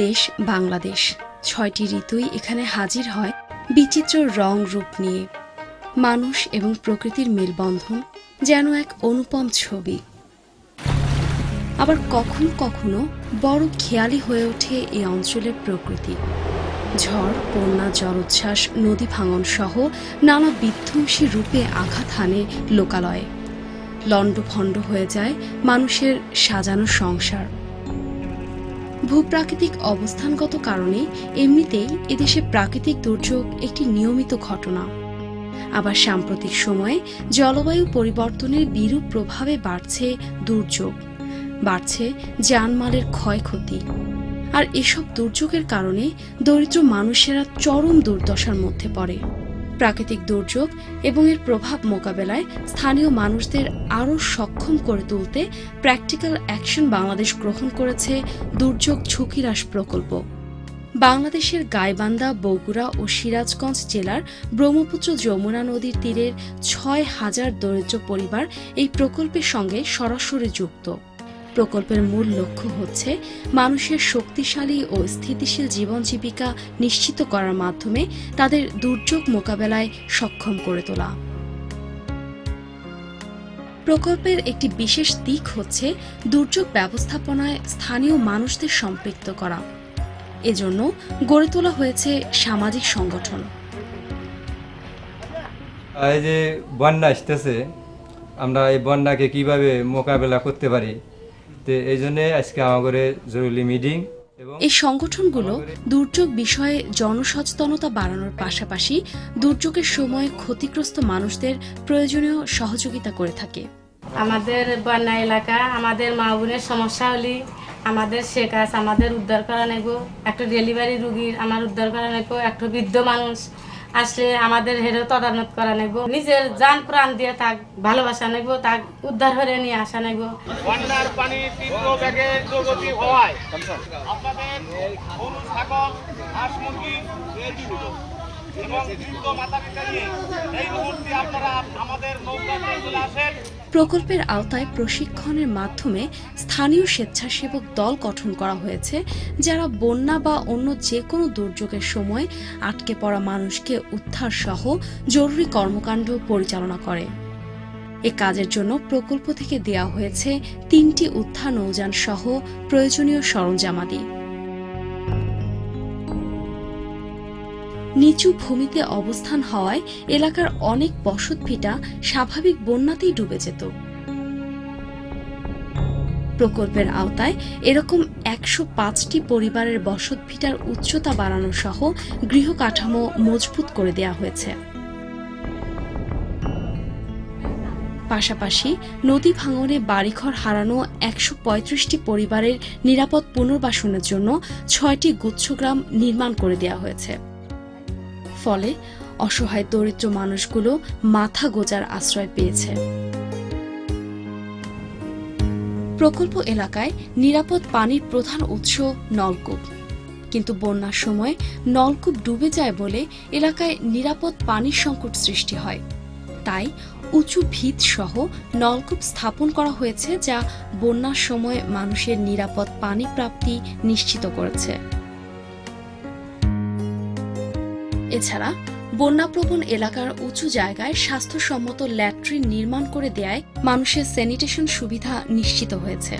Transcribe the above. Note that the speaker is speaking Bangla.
দেশ বাংলাদেশ, ৬টি ঋতুই এখানে হাজির হয় বিচিত্র রং রূপ নিয়ে। মানুষ এবং প্রকৃতির মেলবন্ধন যেন এক অনুপম ছবি। আবার কখনো কখনো বড় খেয়ালি হয়ে ওঠে এই অঞ্চলের প্রকৃতি। ঝড়, বন্যা, জলোচ্ছ্বাস, নদী ভাঙন সহ নানা বিধ্বংসী রূপে আঘাত হানে লোকালয়ে। লণ্ডভণ্ড হয়ে যায় মানুষের সাজানো সংসার। ভূপ্রাকৃতিক অবস্থানগত কারণে এমনিতেই এদেশে প্রাকৃতিক দুর্যোগ একটি নিয়মিত ঘটনা। আবার সাম্প্রতিক সময়ে জলবায়ু পরিবর্তনের বিরূপ প্রভাবে বাড়ছে দুর্যোগ, বাড়ছে জানমালের ক্ষয়ক্ষতি। আর এসব দুর্যোগের কারণে দরিদ্র মানুষেরা চরম দুর্দশার মধ্যে পড়ে। প্রাকৃতিক দুর্যোগ এবং এর প্রভাব মোকাবেলায় স্থানীয় মানুষদের আরও সক্ষম করে তুলতে প্র্যাকটিক্যাল অ্যাকশন বাংলাদেশ গ্রহণ করেছে দুর্যোগ ঝুঁকি হ্রাস প্রকল্প। বাংলাদেশের গাইবান্ধা, বগুড়া ও সিরাজগঞ্জ জেলার ব্রহ্মপুত্র যমুনা নদীর তীরের ৬,০০০ দরিদ্র পরিবার এই প্রকল্পের সঙ্গে সরাসরি যুক্ত। প্রকল্পের মূল লক্ষ্য হচ্ছে মানুষের শক্তিশালী ও স্থিতিশীল জীবন জীবিকা নিশ্চিত করার মাধ্যমে তাদের দুর্যোগ মোকাবেলায় সক্ষম করে তোলা। প্রকল্পের একটি বিশেষ দিক হচ্ছে দুর্যোগ ব্যবস্থাপনায় স্থানীয় মানুষদের সম্পৃক্ত করা। এজন্য গড়ে তোলা হয়েছে সামাজিক সংগঠন। এই যে বন্যা আসতেছে, আমরা এই বন্যাকে কিভাবে মোকাবেলা করতে পারি, তো এই জন্য আজকে আমাদের জরুরি মিটিং। এই সংগঠনগুলো দুর্যোগ বিষয়ে জনসচেতনতা বাড়ানোর পাশাপাশি দুর্যোগের সময় ক্ষতিগ্রস্ত মানুষদের প্রয়োজনীয় সহযোগিতা করে থাকে। আমাদের বন্যা এলাকা, আমাদের মা বোনের সমস্যা হলে আমাদের সে কাজ আমাদের উদ্ধার করা নেব। একটা ডেলিভারি রুগীর আমার উদ্ধার করা নেব, একটা বৃদ্ধ মানুষ আসলে আমাদের হেরে তদারত করা নেব। নিজের জান প্রাণ দিয়ে তাক ভালোবাসা নেব, তাক উদ্ধার করে নিয়ে আসা নেব। বন্যার পানি তীব্র বেগে প্রগতি হওয়ায় আপনাদের গরু, ছাগল, হাঁস, মুরগি এবং বৃদ্ধ মাতা পিতা নিয়ে এই মুহূর্তে আপনারা আমাদের নৌকাতে চলে আসেন। প্রকল্পের আওতায় প্রশিক্ষণের মাধ্যমে স্থানীয় স্বেচ্ছাসেবক দল গঠন করা হয়েছে, যারা বন্যা বা অন্য যে কোনো দুর্যোগের সময় আটকে পড়া মানুষকে উদ্ধার সহ জরুরি কর্মকাণ্ড পরিচালনা করে। এ কাজের জন্য প্রকল্প থেকে দেওয়া হয়েছে ৩টি উদ্ধার নৌযান সহ প্রয়োজনীয় সরঞ্জামাদি। নিচু ভূমিতে অবস্থান হওয়ায় এলাকার অনেক বসতভিটা স্বাভাবিক বন্যাতেই ডুবে যেত। প্রকল্পের আওতায় এরকম ১০৫টি পরিবারের বসতভিটার উচ্চতা বাড়ানো সহ গৃহ কাঠামো মজবুত করে দেওয়া হয়েছে। পাশাপাশি নদী ভাঙনে বাড়িঘর হারানো ১৩৫টি পরিবারের নিরাপদ পুনর্বাসনের জন্য ৬টি গুচ্ছগ্রাম নির্মাণ করে দেওয়া হয়েছে। ফলে অসহায় দরিদ্র মানুষগুলো মাথা গোঁজার আশ্রয় পেয়েছে। প্রকল্প এলাকায় নিরাপদ পানির প্রধান উৎস নলকূপ, কিন্তু বন্যার সময় নলকূপ ডুবে যায় বলে এলাকায় নিরাপদ পানির সংকট সৃষ্টি হয়। তাই উঁচু ভিত সহ নলকূপ স্থাপন করা হয়েছে, যা বন্যার সময় মানুষের নিরাপদ পানি প্রাপ্তি নিশ্চিত করেছে। এছাড়া বন্যাপ্রবণ এলাকার উঁচু জায়গায় স্বাস্থ্যসম্মত ল্যাট্রিন নির্মাণ করে দেয়ায় মানুষের স্যানিটেশন সুবিধা নিশ্চিত হয়েছে।